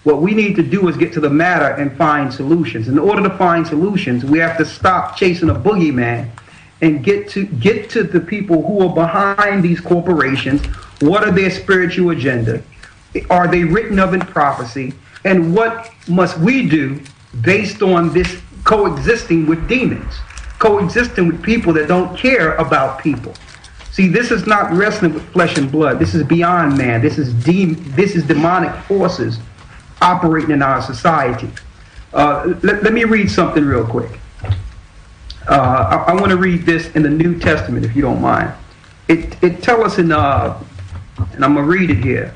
What we need to do is get to the matter and find solutions. In order to find solutions, we have to stop chasing a boogeyman and get to the people who are behind these corporations. What are their spiritual agenda? Are they written of in prophecy? And what must we do based on this coexisting with demons, coexisting with people that don't care about people? See, this is not wrestling with flesh and blood. This is beyond man. This is demonic forces operating in our society. Let me read something real quick. I want to read this in the New Testament, if you don't mind. It tells us in, and I'm going to read it here.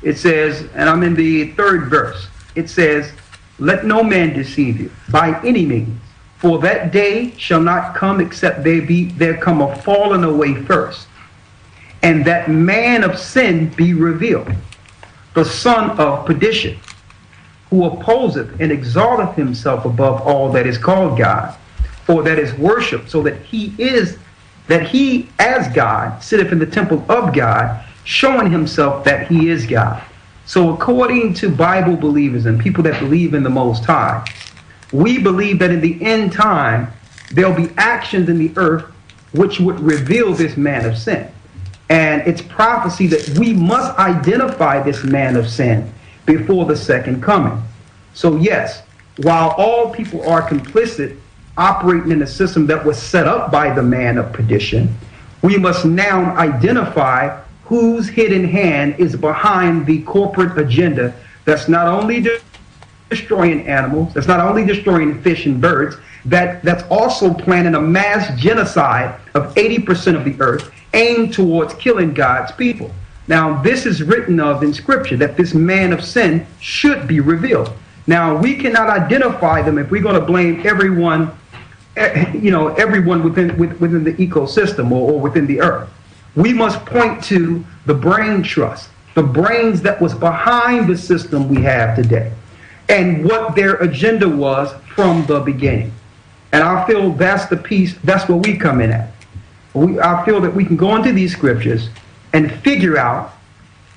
It says, and I'm in the 3rd verse. It says, "Let no man deceive you by any means, for that day shall not come except there come a falling away first, and that man of sin be revealed, the son of perdition, who opposeth and exalteth himself above all that is called God, or that is worshipped, so that he as God sitteth in the temple of God, showing himself that he is God." So according to Bible believers and people that believe in the Most High, we believe that in the end time, there'll be actions in the earth which would reveal this man of sin. And it's prophecy that we must identify this man of sin before the second coming. So yes, while all people are complicit, operating in a system that was set up by the man of perdition, we must now identify whose hidden hand is behind the corporate agenda that's not only destroying animals, that's not only destroying fish and birds, that's also planning a mass genocide of 80% of the earth aimed towards killing God's people. Now, this is written of in Scripture, that this man of sin should be revealed. Now, we cannot identify them if we're going to blame everyone, everyone within the ecosystem or within the earth. We must point to the brain trust, the brains that was behind the system we have today, and what their agenda was from the beginning. And I feel that's the piece, that's where we come in at. I feel that we can go into these scriptures and figure out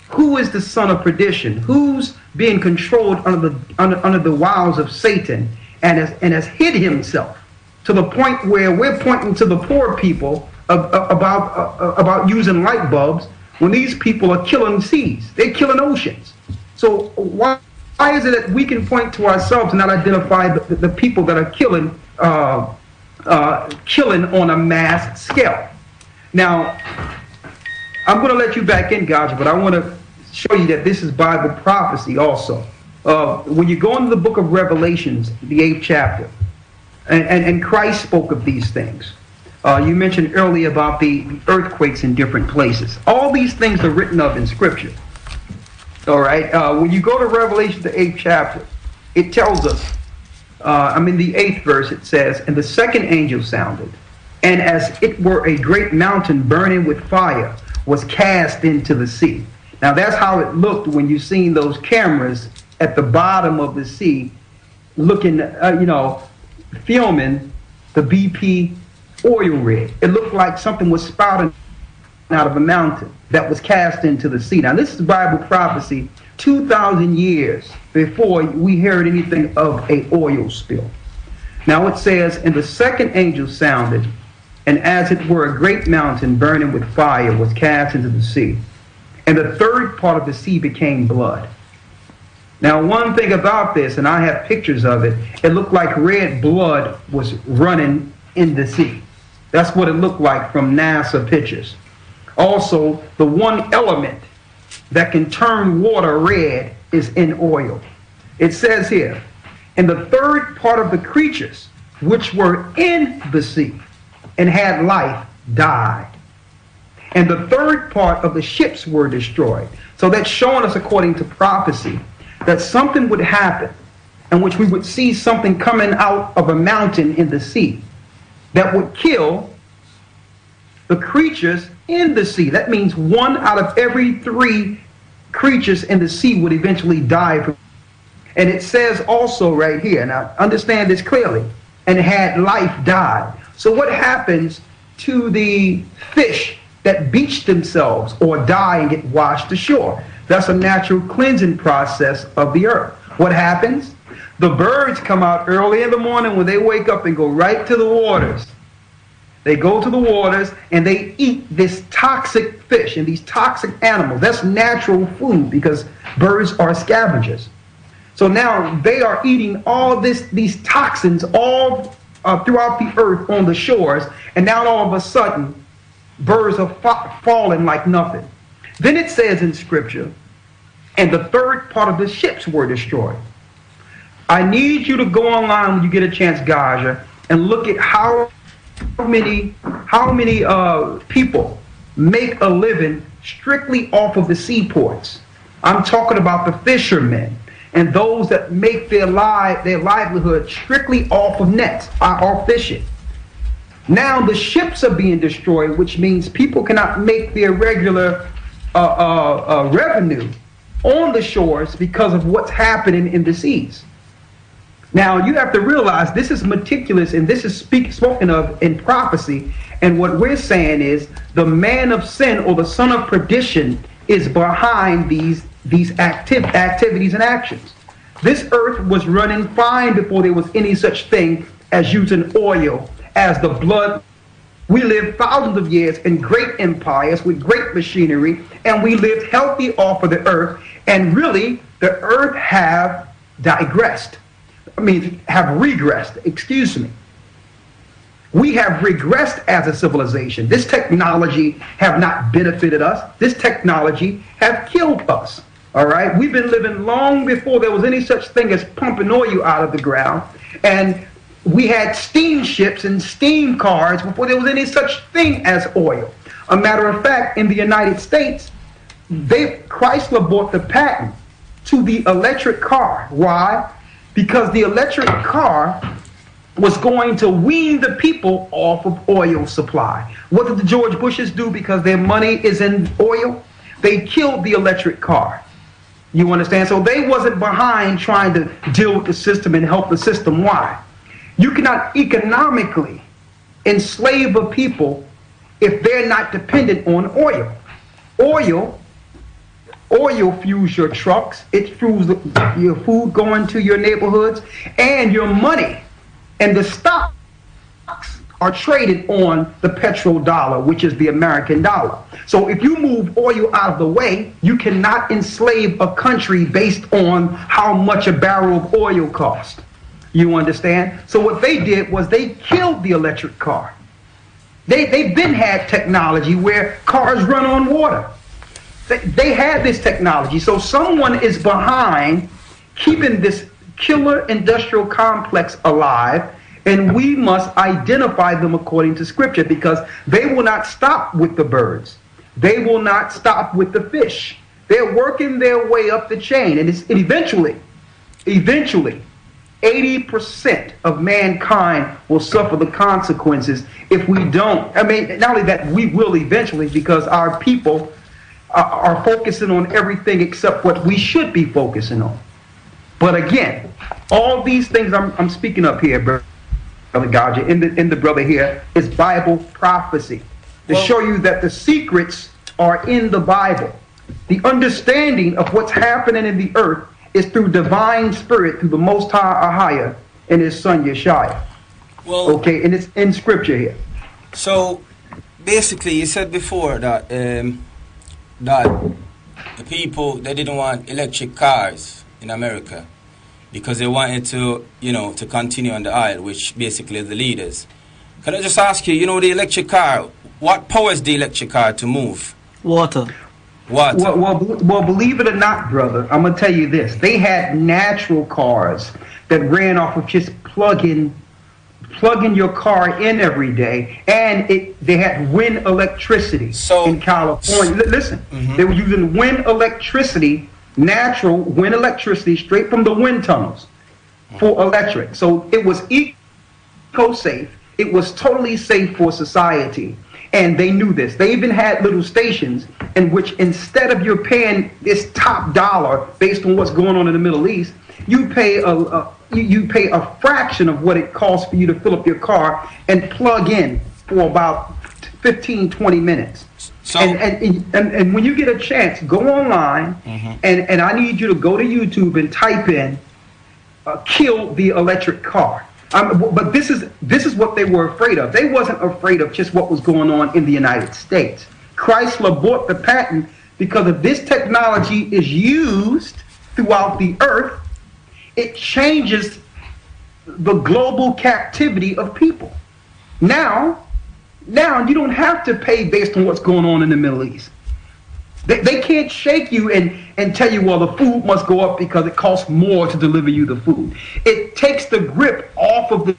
who is the son of perdition, who's being controlled under the wiles of Satan, and has hid himself to the point where we're pointing to the poor people about using light bulbs when these people are killing seas, they're killing oceans. So why is it that we can point to ourselves and not identify the people that are killing on a mass scale? Now, I'm going to let you back in, Gocc, but I want to show you that this is Bible prophecy also. When you go into the book of Revelations, the 8th chapter, and Christ spoke of these things. You mentioned earlier about the earthquakes in different places. All these things are written of in Scripture. All right. When you go to Revelation, the 8th chapter, it tells us, I'm in the 8th verse, it says, "And the second angel sounded, and as it were a great mountain burning with fire was cast into the sea." Now that's how it looked when you seen those cameras at the bottom of the sea looking, filming the BP oil rig. It looked like something was spouting out of a mountain that was cast into the sea. Now this is Bible prophecy 2,000 years before we heard anything of a oil spill. Now it says, "And the second angel sounded, and as it were a great mountain burning with fire was cast into the sea. And the third part of the sea became blood." Now one thing about this, and I have pictures of it, it looked like red blood was running in the sea. That's what it looked like from NASA pictures. Also, the one element that can turn water red is in oil. It says here, "And the third part of the creatures which were in the sea and had life died. And the third part of the ships were destroyed." So that's showing us, according to prophecy, that something would happen in which we would see something coming out of a mountain in the sea that would kill the creatures in the sea. That means 1 out of every 3 creatures in the sea would eventually die. And it says also right here, now understand this clearly, "and had life died." So what happens to the fish that beach themselves or die and get washed ashore? That's a natural cleansing process of the earth. What happens? The birds come out early in the morning when they wake up and go right to the waters. They go to the waters and they eat this toxic fish and these toxic animals. That's natural food because birds are scavengers. So now they are eating all these toxins all throughout the earth on the shores, and now all of a sudden birds are falling like nothing. Then it says in Scripture, and the third part of the ships were destroyed. I need you to go online when you get a chance, Gaja, and look at how many people make a living strictly off of the seaports. I'm talking about the fishermen and those that make their livelihood strictly off of nets, off fishing. Now the ships are being destroyed, which means people cannot make their regular revenue on the shores because of what's happening in the seas. Now you have to realize this is meticulous, and this is spoken of in prophecy. And what we're saying is the man of sin or the son of perdition is behind these activities and actions. This earth was running fine before there was any such thing as using oil as the blood. We lived thousands of years in great empires with great machinery, and we lived healthy off of the earth. And really, the earth have regressed. Excuse me. We have regressed as a civilization. This technology have not benefited us. This technology have killed us. All right? We've been living long before there was any such thing as pumping oil out of the ground. And we had steamships and steam cars before there was any such thing as oil. A matter of fact, in the United States, Chrysler bought the patent to the electric car. Why? Because the electric car was going to wean the people off of oil supply. What did the George Bushes do because their money is in oil? They killed the electric car. You understand? So they wasn't behind trying to deal with the system and help the system. Why? You cannot economically enslave a people if they're not dependent on oil. Oil fuels your trucks, it fuels your food going to your neighborhoods, and your money. And the stocks are traded on the petrodollar, which is the American dollar. So if you move oil out of the way, you cannot enslave a country based on how much a barrel of oil costs. You understand? So what they did was they killed the electric car. They've been had technology where cars run on water. They had this technology. So someone is behind keeping this killer industrial complex alive, and we must identify them according to Scripture, because they will not stop with the birds. They will not stop with the fish. They're working their way up the chain, and eventually, 80% of mankind will suffer the consequences if we don't. I mean, not only that, we will eventually, because our people are focusing on everything except what we should be focusing on. But again, all these things I'm speaking of here, Brother Gocc, in the brother here, is Bible prophecy to show you that the secrets are in the Bible. The understanding of what's happening in the earth is through divine spirit, through the Most High, Ahia, and His Son Yeshua. Well, okay, and it's in Scripture here. So basically, you said before that that the people, they didn't want electric cars in America because they wanted to, to continue on the oil, which basically is the leaders. Can I just ask you, the electric car, what powers the electric car to move? Water. Well, believe it or not, brother, I'm going to tell you this. They had natural cars that ran off of just plugging your car in every day, and they had wind electricity in California. Listen, they were using wind electricity, natural wind electricity, straight from the wind tunnels for electric. So it was eco-safe. It was totally safe for society. And they knew this. They even had little stations in which, instead of you paying this top dollar based on what's going on in the Middle East, you pay a fraction of what it costs for you to fill up your car and plug in for about 15, 20 minutes. So, and when you get a chance, go online, and I need you to go to YouTube and type in "kill the electric car." But this is what they were afraid of. They wasn't afraid of just what was going on in the United States. Chrysler bought the patent because if this technology is used throughout the earth, it changes the global captivity of people. Now you don't have to pay based on what's going on in the Middle East. They can't shake you and tell you, well, the food must go up because it costs more to deliver you the food. It takes the grip off of the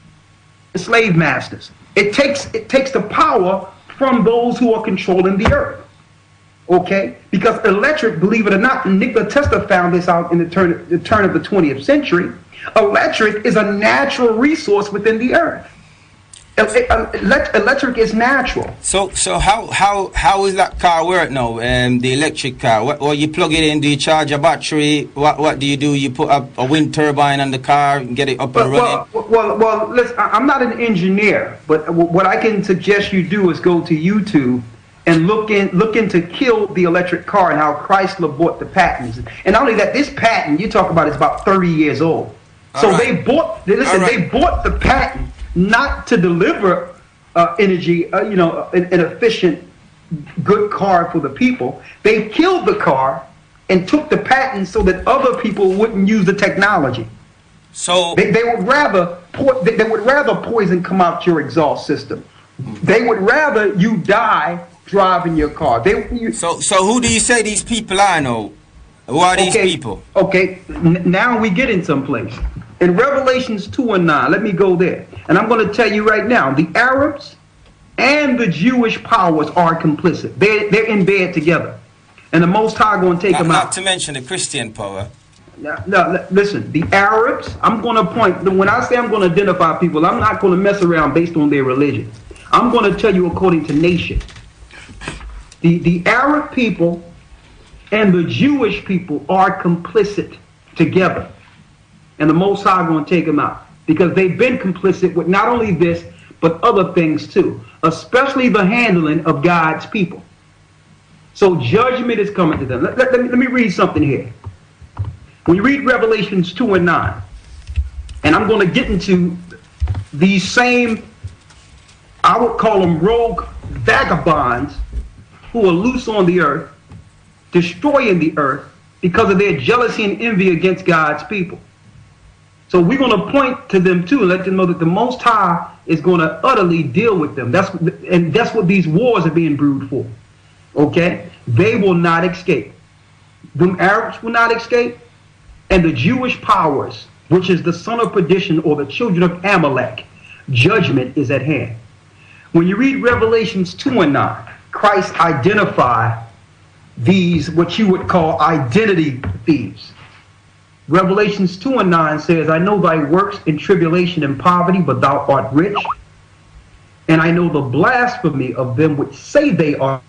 slave masters. It takes the power from those who are controlling the earth. Okay? Because electric, believe it or not, Nikola Tesla found this out in the turn of the 20th century. Electric is a natural resource within the earth. Electric is natural. So how is that car work now? The electric car. Or you plug it in? Do you charge a battery? What do? You put up a wind turbine on the car and get it up and running? Well. Listen, I'm not an engineer, but what I can suggest you do is go to YouTube and look into "Kill the Electric Car" and how Chrysler bought the patents. And not only that, this patent you talk about is about 30 years old. So they bought the patent not to deliver energy, an efficient, good car for the people. They killed the car and took the patent so that other people wouldn't use the technology. So they would rather poison come out your exhaust system. They would rather you die driving your car. So who do you say these people are now? Who are these people? Okay, now we get in someplace. In Revelations 2 and 9, let me go there. And I'm going to tell you right now, the Arabs and the Jewish powers are complicit. They're in bed together. And the Most High going to take them out. Not to mention the Christian power. No, listen, the Arabs, I'm going to point, when I say I'm going to identify people, I'm not going to mess around based on their religion. I'm going to tell you according to nation. The Arab people and the Jewish people are complicit together. And the Most High going to take them out. Because they've been complicit with not only this, but other things too. Especially the handling of God's people. So judgment is coming to them. Let me read something here. When you read Revelations 2 and 9, and I'm going to get into these same, I would call them rogue vagabonds who are loose on the earth, destroying the earth because of their jealousy and envy against God's people. So we're going to point to them too and let them know that the Most High is going to utterly deal with them. That's what these wars are being brewed for. Okay? They will not escape. The Arabs will not escape. And the Jewish powers, which is the son of perdition or the children of Amalek, judgment is at hand. When you read Revelations 2 and 9, Christ identified these, what you would call identity thieves. Revelations 2 and 9 says, I know thy works in tribulation and poverty, but thou art rich. And I know the blasphemy of them which say they are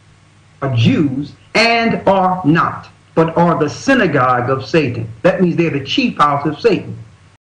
Jews and are not, but are the synagogue of Satan. That means they're the chief house of Satan.